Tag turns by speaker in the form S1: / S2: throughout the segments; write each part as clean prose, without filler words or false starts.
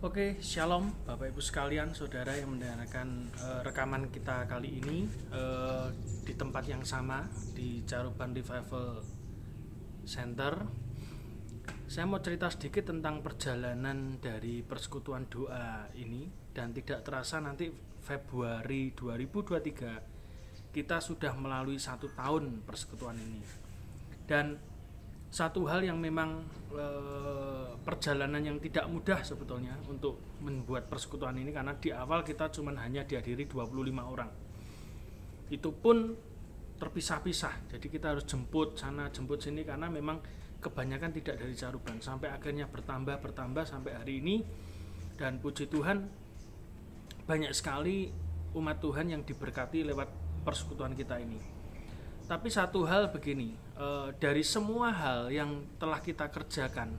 S1: Oke, shalom Bapak Ibu sekalian, saudara yang mendengarkan rekaman kita kali ini di tempat yang sama di Caruban Revival Center. Saya mau cerita sedikit tentang perjalanan dari persekutuan doa ini, dan tidak terasa nanti Februari 2023 kita sudah melalui 1 tahun persekutuan ini. Dan satu hal yang memang perjalanan yang tidak mudah sebetulnya untuk membuat persekutuan ini, karena di awal kita cuma hanya dihadiri 25 orang. Itu pun terpisah-pisah, jadi kita harus jemput sana jemput sini karena memang kebanyakan tidak dari Caruban, sampai akhirnya bertambah sampai hari ini. Dan puji Tuhan, banyak sekali umat Tuhan yang diberkati lewat persekutuan kita ini. Tapi satu hal begini, dari semua hal yang telah kita kerjakan,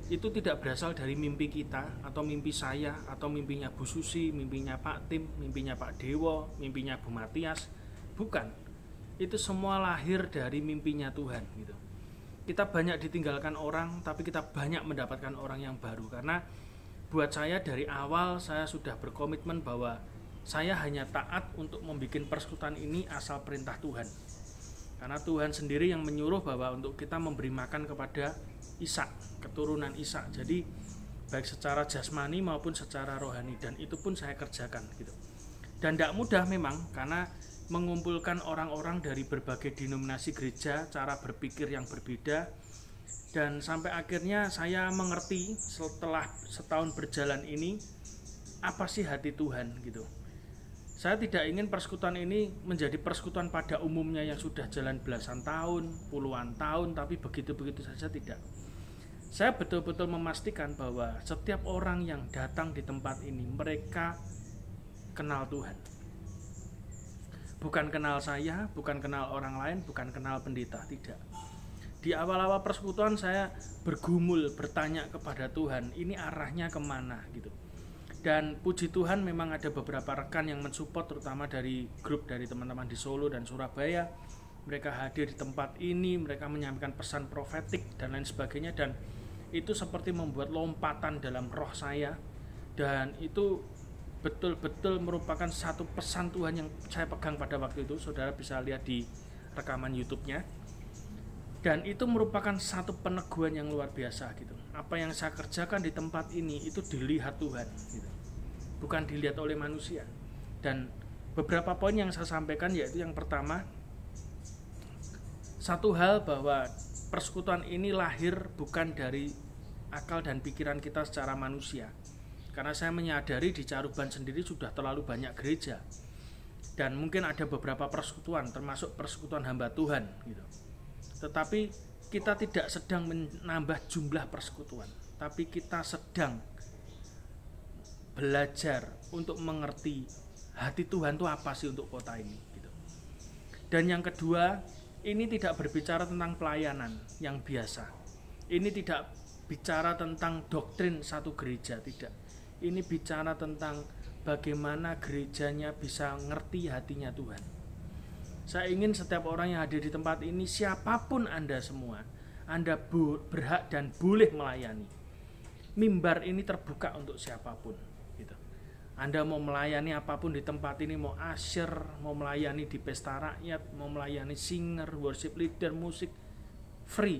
S1: itu tidak berasal dari mimpi kita, atau mimpi saya, atau mimpinya Bu Susi, mimpinya Pak Tim, mimpinya Pak Dewo, mimpinya Bu Matias. Bukan, itu semua lahir dari mimpinya Tuhan gitu. Kita banyak ditinggalkan orang, tapi kita banyak mendapatkan orang yang baru. Karena buat saya dari awal saya sudah berkomitmen bahwa saya hanya taat untuk membuat persekutuan ini asal perintah Tuhan. Karena Tuhan sendiri yang menyuruh bahwa untuk kita memberi makan kepada Ishak, keturunan Ishak. Jadi baik secara jasmani maupun secara rohani, dan itu pun saya kerjakan gitu. Dan tidak mudah memang, karena mengumpulkan orang-orang dari berbagai denominasi gereja, cara berpikir yang berbeda. Dan sampai akhirnya saya mengerti setelah setahun berjalan ini, apa sih hati Tuhan gitu. Saya tidak ingin persekutuan ini menjadi persekutuan pada umumnya yang sudah jalan belasan tahun, puluhan tahun, tapi begitu-begitu saja tidak. Saya betul-betul memastikan bahwa setiap orang yang datang di tempat ini, mereka kenal Tuhan. Bukan kenal saya, bukan kenal orang lain, bukan kenal pendeta, tidak. Di awal-awal persekutuan saya bergumul, bertanya kepada Tuhan, ini arahnya kemana gitu. Dan puji Tuhan memang ada beberapa rekan yang mensupport, terutama dari grup dari teman-teman di Solo dan Surabaya. Mereka hadir di tempat ini, mereka menyampaikan pesan profetik dan lain sebagainya, dan itu seperti membuat lompatan dalam roh saya. Dan itu betul-betul merupakan satu pesan Tuhan yang saya pegang pada waktu itu. Saudara bisa lihat di rekaman YouTube-nya. Dan itu merupakan satu peneguhan yang luar biasa gitu. Apa yang saya kerjakan di tempat ini itu dilihat Tuhan gitu. Bukan dilihat oleh manusia. Dan beberapa poin yang saya sampaikan, yaitu yang pertama, satu hal bahwa persekutuan ini lahir bukan dari akal dan pikiran kita secara manusia. Karena saya menyadari di Caruban sendiri sudah terlalu banyak gereja. Dan mungkin ada beberapa persekutuan, termasuk persekutuan hamba Tuhan gitu. Tetapi kita tidak sedang menambah jumlah persekutuan, tapi kita sedang belajar untuk mengerti hati Tuhan itu apa sih untuk kota ini gitu. Dan yang kedua, ini tidak berbicara tentang pelayanan yang biasa. Ini tidak bicara tentang doktrin satu gereja, tidak. Ini bicara tentang bagaimana gerejanya bisa ngerti hatinya Tuhan. Saya ingin setiap orang yang hadir di tempat ini, siapapun Anda semua, Anda berhak dan boleh melayani. Mimbar ini terbuka untuk siapapun gitu. Anda mau melayani apapun di tempat ini, mau asyir, mau melayani di pesta rakyat, mau melayani singer, worship leader, musik, free.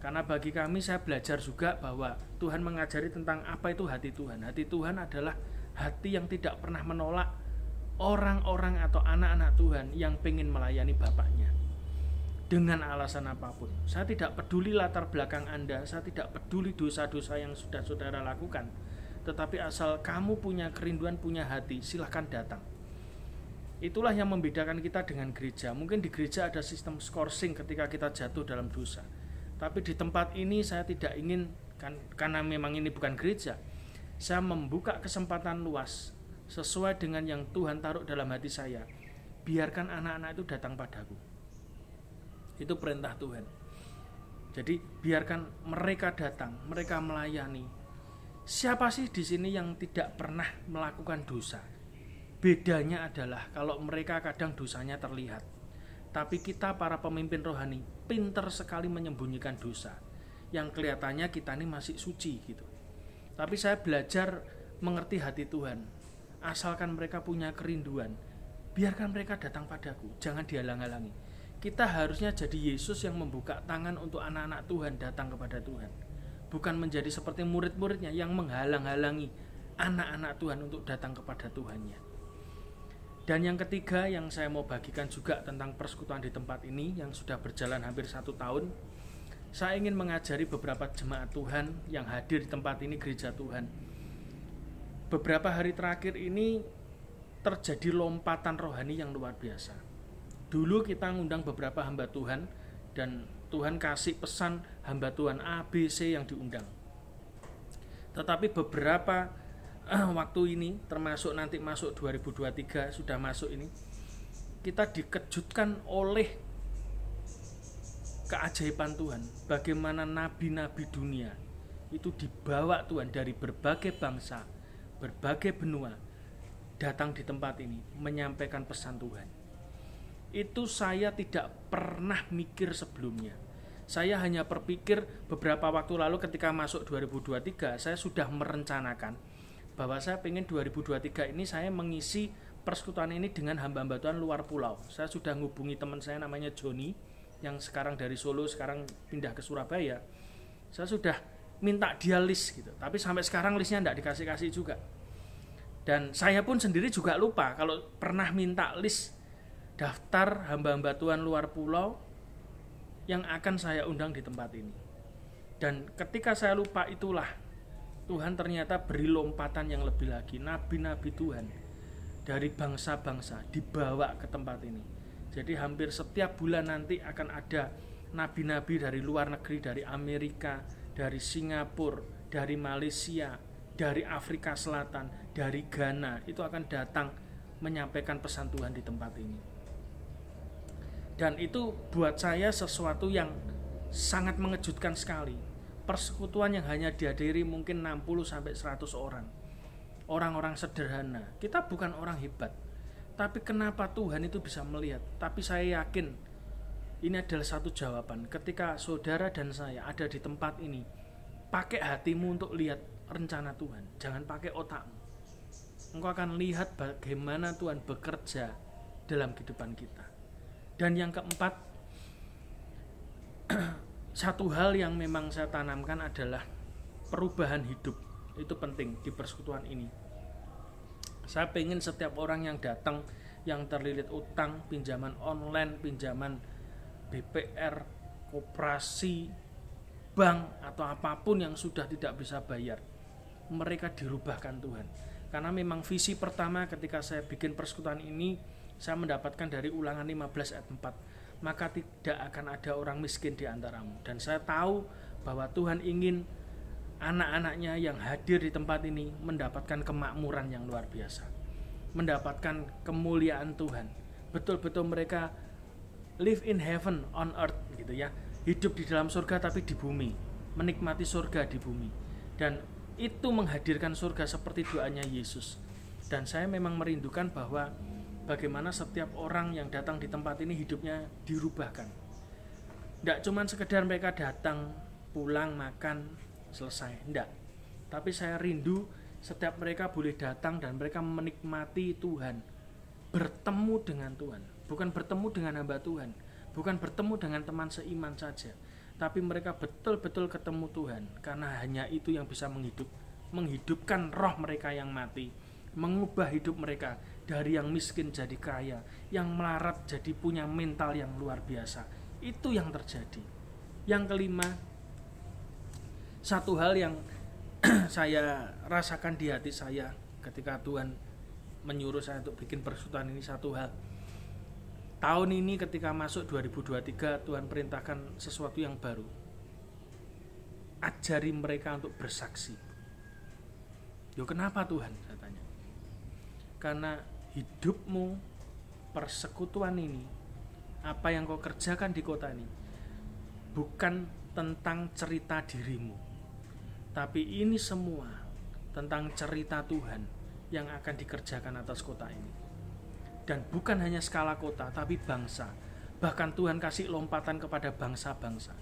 S1: Karena bagi kami, saya belajar juga bahwa Tuhan mengajari tentang apa itu hati Tuhan. Hati Tuhan adalah hati yang tidak pernah menolak orang-orang atau anak-anak Tuhan yang pengen melayani Bapaknya dengan alasan apapun. Saya tidak peduli latar belakang Anda, saya tidak peduli dosa-dosa yang sudah saudara lakukan, tetapi asal kamu punya kerinduan, punya hati, silahkan datang. Itulah yang membedakan kita dengan gereja. Mungkin di gereja ada sistem scoring ketika kita jatuh dalam dosa, tapi di tempat ini saya tidak ingin, karena memang ini bukan gereja, saya membuka kesempatan luas sesuai dengan yang Tuhan taruh dalam hati saya. Biarkan anak-anak itu datang padaku. Itu perintah Tuhan. Jadi biarkan mereka datang, mereka melayani. Siapa sih di sini yang tidak pernah melakukan dosa? Bedanya adalah kalau mereka kadang dosanya terlihat, tapi kita para pemimpin rohani pinter sekali menyembunyikan dosa. Yang kelihatannya kita ini masih suci gitu. Tapi saya belajar mengerti hati Tuhan. Asalkan mereka punya kerinduan, biarkan mereka datang padaku, jangan dihalang-halangi. Kita harusnya jadi Yesus yang membuka tangan untuk anak-anak Tuhan datang kepada Tuhan. Bukan menjadi seperti murid-muridnya yang menghalang-halangi anak-anak Tuhan untuk datang kepada Tuhannya. Dan yang ketiga yang saya mau bagikan juga tentang persekutuan di tempat ini yang sudah berjalan hampir 1 tahun. Saya ingin mengajari beberapa jemaat Tuhan yang hadir di tempat ini, gereja Tuhan. Beberapa hari terakhir ini terjadi lompatan rohani yang luar biasa. Dulu kita ngundang beberapa hamba Tuhan dan Tuhan kasih pesan hamba Tuhan A, B, C yang diundang. Tetapi beberapa waktu ini, termasuk nanti masuk 2023 sudah masuk ini, kita dikejutkan oleh keajaiban Tuhan. Bagaimana nabi-nabi dunia itu dibawa Tuhan dari berbagai bangsa, berbagai benua, datang di tempat ini menyampaikan pesan Tuhan. Itu saya tidak pernah mikir sebelumnya. Saya hanya berpikir beberapa waktu lalu ketika masuk 2023, saya sudah merencanakan bahwa saya pengen 2023 ini saya mengisi persekutuan ini dengan hamba-hamba Tuhan luar pulau. Saya sudah ngubungi teman saya namanya Joni yang sekarang dari Solo sekarang pindah ke Surabaya. Saya sudah minta dia list gitu, tapi sampai sekarang listnya tidak dikasih-kasih juga. Dan saya pun sendiri juga lupa kalau pernah minta list daftar hamba-hamba Tuhan luar pulau yang akan saya undang di tempat ini. Dan ketika saya lupa itulah Tuhan ternyata beri lompatan yang lebih lagi. Nabi-nabi Tuhan dari bangsa-bangsa dibawa ke tempat ini. Jadi hampir setiap bulan nanti akan ada nabi-nabi dari luar negeri, dari Amerika, dari Singapura, dari Malaysia, dari Afrika Selatan, dari Ghana, itu akan datang menyampaikan pesan Tuhan di tempat ini. Dan itu buat saya sesuatu yang sangat mengejutkan sekali. Persekutuan yang hanya dihadiri mungkin 60-100 orang. Orang-orang sederhana. Kita bukan orang hebat. Tapi kenapa Tuhan itu bisa melihat? Tapi saya yakin ini adalah satu jawaban. Ketika saudara dan saya ada di tempat ini, pakai hatimu untuk lihat rencana Tuhan. Jangan pakai otakmu. Engkau akan lihat bagaimana Tuhan bekerja dalam kehidupan kita. Dan yang keempat, satu hal yang memang saya tanamkan adalah perubahan hidup. Itu penting di persekutuan ini. Saya pengen setiap orang yang datang, yang terlilit utang, pinjaman online, pinjaman BPR, koperasi, bank, atau apapun yang sudah tidak bisa bayar, mereka dirubahkan Tuhan. Karena memang visi pertama ketika saya bikin persekutuan ini, saya mendapatkan dari Ulangan 15 ayat 4. Maka tidak akan ada orang miskin di antaramu. Dan saya tahu bahwa Tuhan ingin anak-anaknya yang hadir di tempat ini mendapatkan kemakmuran yang luar biasa, mendapatkan kemuliaan Tuhan. Betul-betul mereka live in heaven on earth gitu ya, hidup di dalam surga tapi di bumi, menikmati surga di bumi. Dan itu menghadirkan surga seperti doanya Yesus. Dan saya memang merindukan bahwa bagaimana setiap orang yang datang di tempat ini hidupnya dirubahkan. Tidak cuma sekedar mereka datang, pulang, makan, selesai. Tidak. Tapi saya rindu setiap mereka boleh datang dan mereka menikmati Tuhan. Bertemu dengan Tuhan. Bukan bertemu dengan hamba Tuhan. Bukan bertemu dengan teman seiman saja. Tapi mereka betul-betul ketemu Tuhan. Karena hanya itu yang bisa menghidupkan roh mereka yang mati. Mengubah hidup mereka dari yang miskin jadi kaya, yang melarat jadi punya mental yang luar biasa. Itu yang terjadi. Yang kelima, satu hal yang saya rasakan di hati saya ketika Tuhan menyuruh saya untuk bikin persekutuan ini, satu hal. Tahun ini ketika masuk 2023, Tuhan perintahkan sesuatu yang baru. Ajari mereka untuk bersaksi. Yo, kenapa Tuhan? Saya tanya. Karena hidupmu, persekutuan ini, apa yang kau kerjakan di kota ini, bukan tentang cerita dirimu, tapi ini semua tentang cerita Tuhan yang akan dikerjakan atas kota ini. Dan bukan hanya skala kota, tapi bangsa. Bahkan Tuhan kasih lompatan kepada bangsa-bangsa.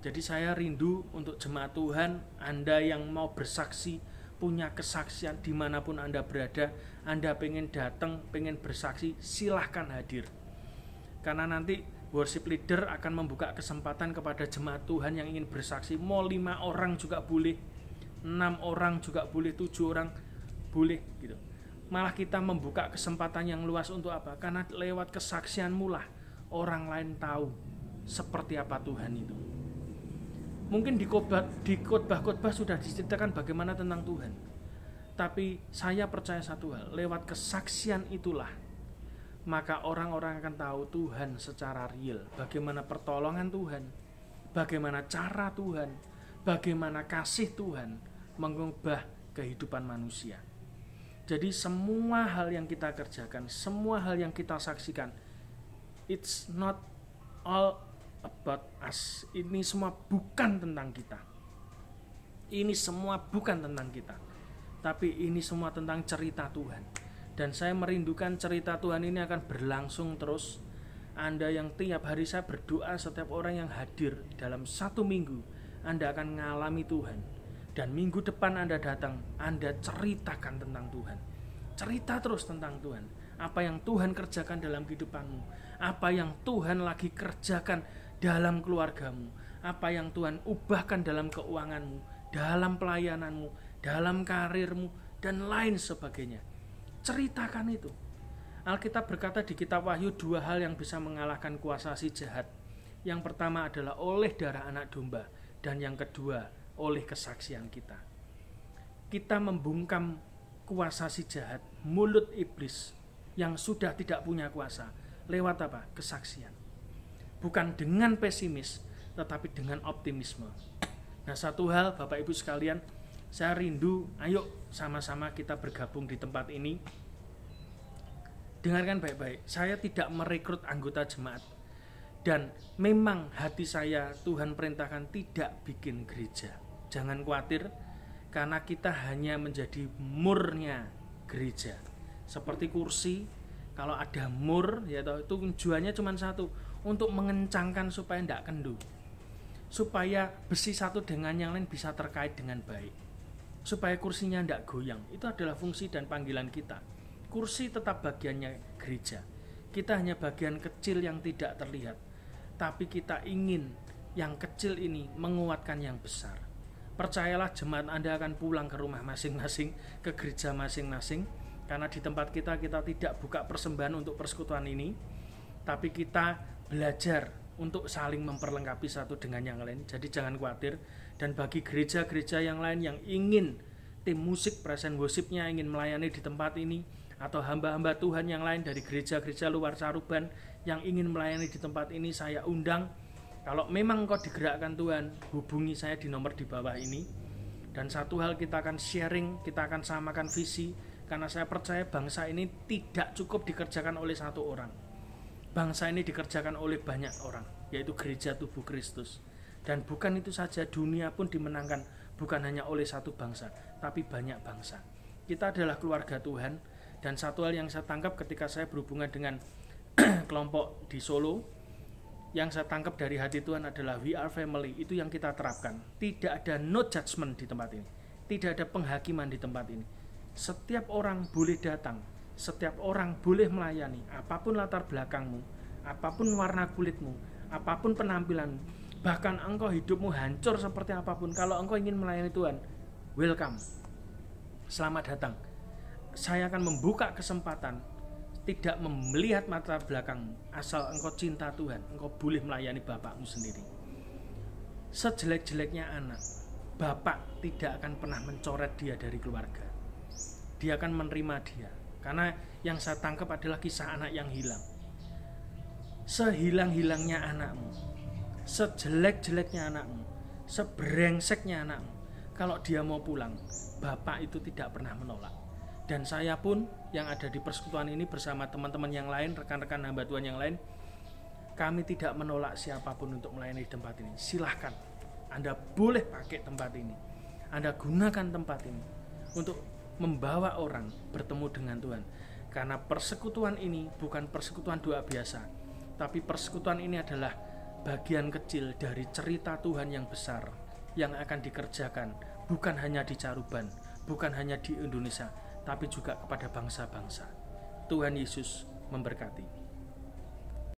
S1: Jadi saya rindu untuk jemaat Tuhan, Anda yang mau bersaksi, punya kesaksian dimanapun Anda berada, Anda pengen datang, pengen bersaksi, silahkan hadir. Karena nanti worship leader akan membuka kesempatan kepada jemaat Tuhan yang ingin bersaksi. Mau 5 orang juga boleh, 6 orang juga boleh, 7 orang boleh gitu. Malah kita membuka kesempatan yang luas untuk apa? Karena lewat kesaksianmu lah orang lain tahu seperti apa Tuhan itu. Mungkin di khotbah-khotbah sudah diceritakan bagaimana tentang Tuhan. Tapi saya percaya satu hal, lewat kesaksian itulah maka orang-orang akan tahu Tuhan secara real. Bagaimana pertolongan Tuhan, bagaimana cara Tuhan, bagaimana kasih Tuhan mengubah kehidupan manusia. Jadi semua hal yang kita kerjakan, semua hal yang kita saksikan, it's not all about us. Ini semua bukan tentang kita. Ini semua bukan tentang kita. Tapi ini semua tentang cerita Tuhan. Dan saya merindukan cerita Tuhan ini akan berlangsung terus. Anda yang tiap hari saya berdoa, setiap orang yang hadir dalam 1 minggu, Anda akan mengalami Tuhan. Dan minggu depan Anda datang, Anda ceritakan tentang Tuhan. Cerita terus tentang Tuhan. Apa yang Tuhan kerjakan dalam kehidupanmu, apa yang Tuhan lagi kerjakan dalam keluargamu, apa yang Tuhan ubahkan dalam keuanganmu, dalam pelayananmu, dalam karirmu, dan lain sebagainya. Ceritakan itu. Alkitab berkata di kitab Wahyu 2 hal yang bisa mengalahkan kuasa si jahat. Yang pertama adalah oleh darah anak domba, dan yang kedua oleh kesaksian kita. Kita membungkam kuasa si jahat, mulut iblis yang sudah tidak punya kuasa. Lewat apa? Kesaksian. Bukan dengan pesimis, tetapi dengan optimisme. Nah, satu hal Bapak Ibu sekalian, saya rindu, ayo sama-sama kita bergabung di tempat ini. Dengarkan baik-baik, saya tidak merekrut anggota jemaat. Dan memang hati saya Tuhan perintahkan tidak bikin gereja. Jangan khawatir, karena kita hanya menjadi murnya gereja. Seperti kursi, kalau ada mur, ya itu tujuannya cuma satu, untuk mengencangkan supaya tidak kendu, supaya besi satu dengan yang lain bisa terkait dengan baik, supaya kursinya tidak goyang. Itu adalah fungsi dan panggilan kita. Kursi tetap bagiannya gereja, kita hanya bagian kecil yang tidak terlihat, tapi kita ingin yang kecil ini menguatkan yang besar. Percayalah, jemaat Anda akan pulang ke rumah masing-masing, ke gereja masing-masing, karena di tempat kita tidak buka persembahan untuk persekutuan ini, tapi kita belajar untuk saling memperlengkapi satu dengan yang lain. Jadi jangan khawatir. Dan bagi gereja-gereja yang lain yang ingin tim musik present worship-nya ingin melayani di tempat ini, atau hamba-hamba Tuhan yang lain dari gereja-gereja luar Saruban yang ingin melayani di tempat ini, saya undang. Kalau memang kau digerakkan Tuhan, hubungi saya di nomor di bawah ini. Dan satu hal, kita akan sharing, kita akan samakan visi, karena saya percaya bangsa ini tidak cukup dikerjakan oleh satu orang. Bangsa ini dikerjakan oleh banyak orang, yaitu gereja tubuh Kristus. Dan bukan itu saja, dunia pun dimenangkan bukan hanya oleh satu bangsa, tapi banyak bangsa. Kita adalah keluarga Tuhan. Dan satu hal yang saya tangkap ketika saya berhubungan dengan kelompok di Solo, yang saya tangkap dari hati Tuhan adalah we are family. Itu yang kita terapkan. Tidak ada no judgment di tempat ini, tidak ada penghakiman di tempat ini. Setiap orang boleh datang, setiap orang boleh melayani, apapun latar belakangmu, apapun warna kulitmu, apapun penampilanmu, bahkan engkau hidupmu hancur seperti apapun. Kalau engkau ingin melayani Tuhan, welcome, selamat datang. Saya akan membuka kesempatan, tidak melihat mata belakangmu. Asal engkau cinta Tuhan, engkau boleh melayani Bapakmu sendiri. Sejelek-jeleknya anak, Bapak tidak akan pernah mencoret dia dari keluarga. Dia akan menerima dia. Karena yang saya tangkap adalah kisah anak yang hilang. Sehilang-hilangnya anakmu, sejelek-jeleknya anakmu, sebrengseknya anakmu, kalau dia mau pulang, Bapak itu tidak pernah menolak. Dan saya pun yang ada di persekutuan ini bersama teman-teman yang lain, rekan-rekan hamba Tuhan yang lain, kami tidak menolak siapapun untuk melayani di tempat ini. Silahkan, Anda boleh pakai tempat ini, Anda gunakan tempat ini untuk membawa orang bertemu dengan Tuhan. Karena persekutuan ini bukan persekutuan doa biasa, tapi persekutuan ini adalah bagian kecil dari cerita Tuhan yang besar yang akan dikerjakan bukan hanya di Caruban, bukan hanya di Indonesia, tapi juga kepada bangsa-bangsa. Tuhan Yesus memberkati.